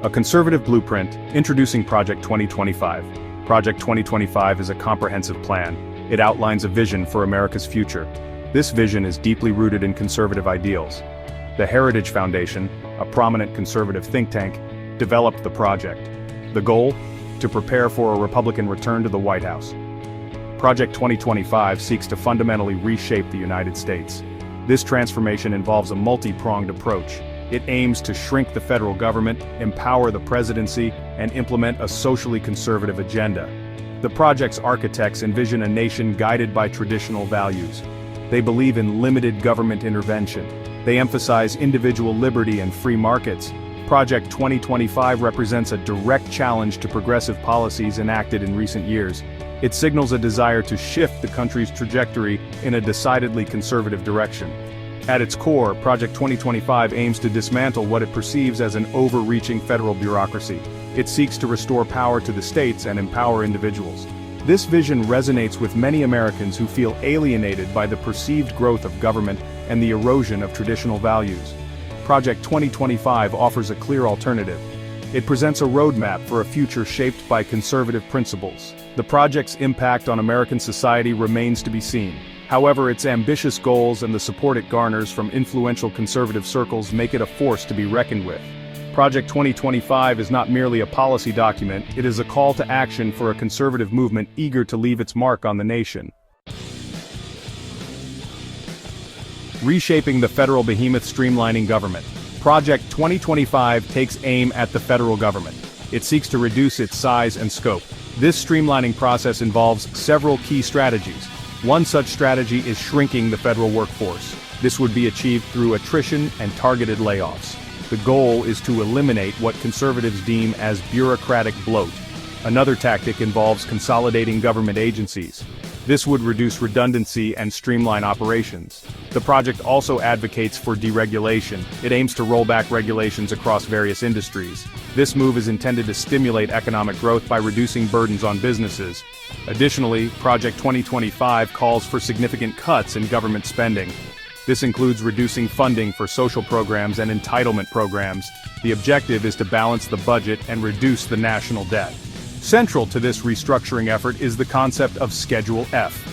A conservative blueprint, introducing Project 2025. Project 2025 is a comprehensive plan. It outlines a vision for America's future. This vision is deeply rooted in conservative ideals. The Heritage Foundation, a prominent conservative think tank, developed the project. The goal? To prepare for a Republican return to the White House. Project 2025 seeks to fundamentally reshape the United States. This transformation involves a multi-pronged approach. It aims to shrink the federal government, empower the presidency, and implement a socially conservative agenda. The project's architects envision a nation guided by traditional values. They believe in limited government intervention. They emphasize individual liberty and free markets. Project 2025 represents a direct challenge to progressive policies enacted in recent years. It signals a desire to shift the country's trajectory in a decidedly conservative direction. At its core, Project 2025 aims to dismantle what it perceives as an overreaching federal bureaucracy. It seeks to restore power to the states and empower individuals. This vision resonates with many Americans who feel alienated by the perceived growth of government and the erosion of traditional values. Project 2025 offers a clear alternative. It presents a roadmap for a future shaped by conservative principles. The project's impact on American society remains to be seen. However, its ambitious goals and the support it garners from influential conservative circles make it a force to be reckoned with. Project 2025 is not merely a policy document, it is a call to action for a conservative movement eager to leave its mark on the nation. Reshaping the federal behemoth, streamlining government. Project 2025 takes aim at the federal government. It seeks to reduce its size and scope. This streamlining process involves several key strategies. One such strategy is shrinking the federal workforce. This would be achieved through attrition and targeted layoffs. The goal is to eliminate what conservatives deem as bureaucratic bloat. Another tactic involves consolidating government agencies. This would reduce redundancy and streamline operations. The project also advocates for deregulation. It aims to roll back regulations across various industries. This move is intended to stimulate economic growth by reducing burdens on businesses. Additionally, Project 2025 calls for significant cuts in government spending. This includes reducing funding for social programs and entitlement programs. The objective is to balance the budget and reduce the national debt. Central to this restructuring effort is the concept of Schedule F.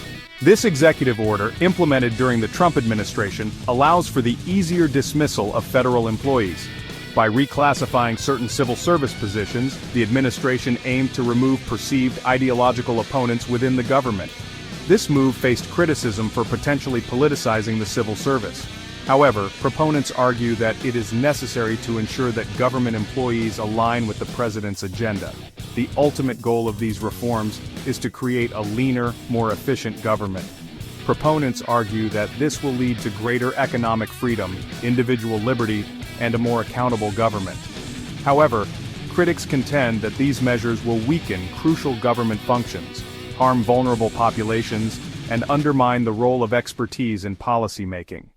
This executive order, implemented during the Trump administration, allows for the easier dismissal of federal employees. By reclassifying certain civil service positions, the administration aimed to remove perceived ideological opponents within the government. This move faced criticism for potentially politicizing the civil service. However, proponents argue that it is necessary to ensure that government employees align with the president's agenda. The ultimate goal of these reforms is to create a leaner, more efficient government. Proponents argue that this will lead to greater economic freedom, individual liberty, and a more accountable government. However, critics contend that these measures will weaken crucial government functions, harm vulnerable populations, and undermine the role of expertise in policymaking.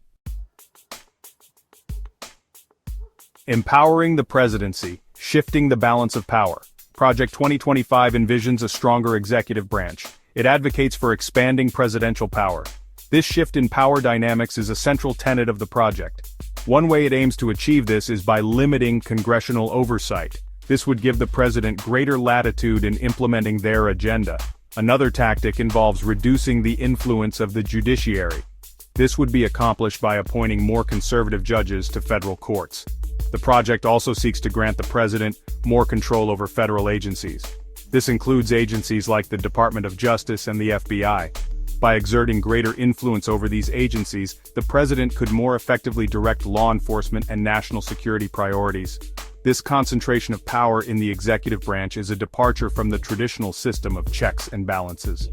Empowering the presidency, shifting the balance of power. Project 2025 envisions a stronger executive branch. It advocates for expanding presidential power. This shift in power dynamics is a central tenet of the project. One way it aims to achieve this is by limiting congressional oversight. This would give the president greater latitude in implementing their agenda. Another tactic involves reducing the influence of the judiciary. This would be accomplished by appointing more conservative judges to federal courts. The project also seeks to grant the president more control over federal agencies. This includes agencies like the Department of Justice and the FBI. By exerting greater influence over these agencies, the president could more effectively direct law enforcement and national security priorities. This concentration of power in the executive branch is a departure from the traditional system of checks and balances.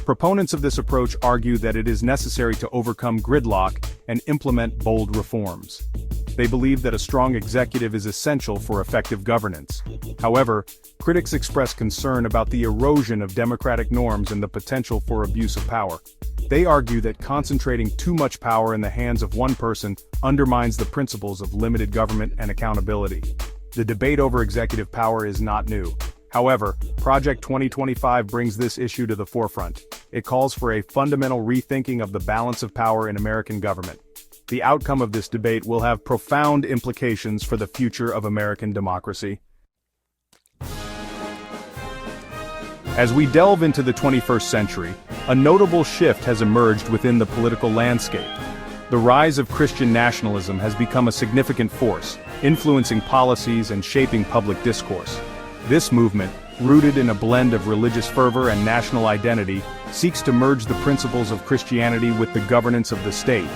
Proponents of this approach argue that it is necessary to overcome gridlock and implement bold reforms. They believe that a strong executive is essential for effective governance. However, critics express concern about the erosion of democratic norms and the potential for abuse of power. They argue that concentrating too much power in the hands of one person undermines the principles of limited government and accountability. The debate over executive power is not new. However, Project 2025 brings this issue to the forefront. It calls for a fundamental rethinking of the balance of power in American government. The outcome of this debate will have profound implications for the future of American democracy. As we delve into the 21st century, a notable shift has emerged within the political landscape. The rise of Christian nationalism has become a significant force, influencing policies and shaping public discourse. This movement, rooted in a blend of religious fervor and national identity, seeks to merge the principles of Christianity with the governance of the state.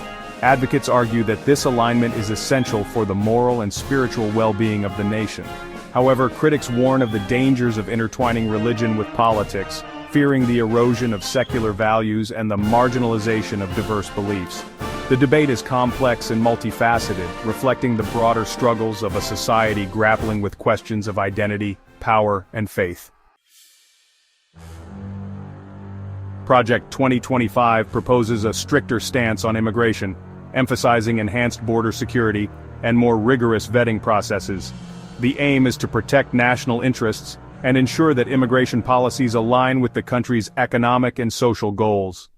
Advocates argue that this alignment is essential for the moral and spiritual well-being of the nation. However, critics warn of the dangers of intertwining religion with politics, fearing the erosion of secular values and the marginalization of diverse beliefs. The debate is complex and multifaceted, reflecting the broader struggles of a society grappling with questions of identity, power, and faith. Project 2025 proposes a stricter stance on immigration, emphasizing enhanced border security and more rigorous vetting processes. The aim is to protect national interests and ensure that immigration policies align with the country's economic and social goals.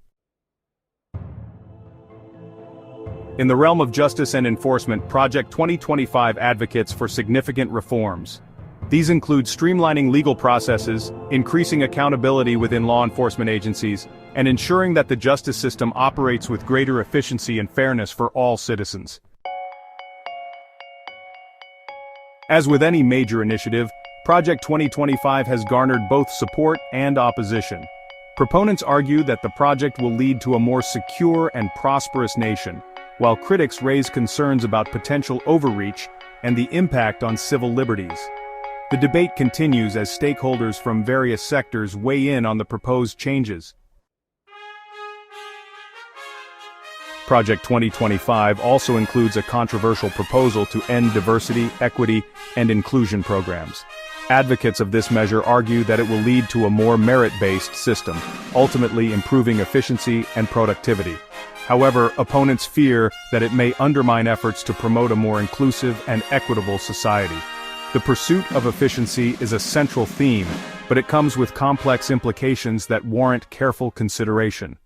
In the realm of justice and enforcement, Project 2025 advocates for significant reforms. These include streamlining legal processes, increasing accountability within law enforcement agencies, and ensuring that the justice system operates with greater efficiency and fairness for all citizens. As with any major initiative, Project 2025 has garnered both support and opposition. Proponents argue that the project will lead to a more secure and prosperous nation, while critics raise concerns about potential overreach and the impact on civil liberties. The debate continues as stakeholders from various sectors weigh in on the proposed changes. Project 2025 also includes a controversial proposal to end diversity, equity, and inclusion programs. Advocates of this measure argue that it will lead to a more merit-based system, ultimately improving efficiency and productivity. However, opponents fear that it may undermine efforts to promote a more inclusive and equitable society. The pursuit of efficiency is a central theme, but it comes with complex implications that warrant careful consideration.